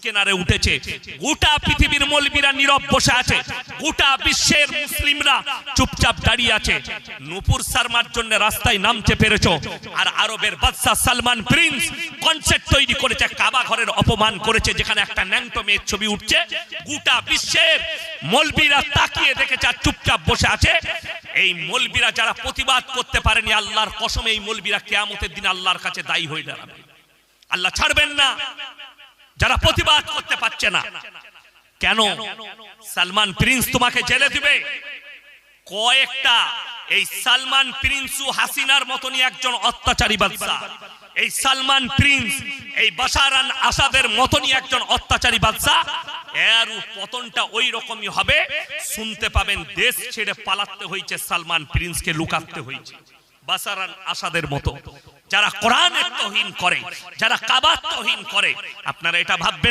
কিনারে উঠেছে, গোটা পৃথিবীর মৌলবীরা নীরব বসে আছে, গোটা বিশ্বের মুসলিমরা চুপচাপ দাঁড়িয়ে আছে। নূপুর শর্মার জন্য রাস্তায় নামতে পেরেছো, আর আরবের বাদশা সালমান প্রিন্স কনসেপ্ট তৈরি করেছে, কাবা ঘরের অপমান করেছে, যেখানে একটা ন্যাংটো মেয়ের ছবি উঠছে, গোটা বিশ্বের মৌলবীরা তাকিয়ে দেখেছে আর চুপচাপ বসে আছে। এই মৌলবীরা যারা প্রতিবাদ করতে পারেনি, আল্লাহর কসম এই মৌলবীরা কিয়ামতের দিন আল্লাহর কাছে দায়ী হয়ে দাঁড়াবে। আল্লাহ ছাড়বেন না যারা প্রতিবাদ করতে পারছে না। কেন? সালমান প্রিন্স তোমাকে জেলে দিবে কয়েকটা, এই সালমান প্রিন্সু হাসিনার মতনই একজন অত্যাচারী বাদশা, এই সালমান প্রিন্স এই বাশার আল আসাদের মতনই একজন অত্যাচারী বাদশা, এর পতনটা ওই রকমই হবে। শুনতে পাবেন দেশ ছেড়ে পালাতে হয়েছে সালমান প্রিন্সকে, লুকাতে হয়েছে বাশার আল আসাদের মতো, যারা কোরআনের তাওহীন করে, যারা কাবার তাওহীন করে। আপনারা এটা ভাববেন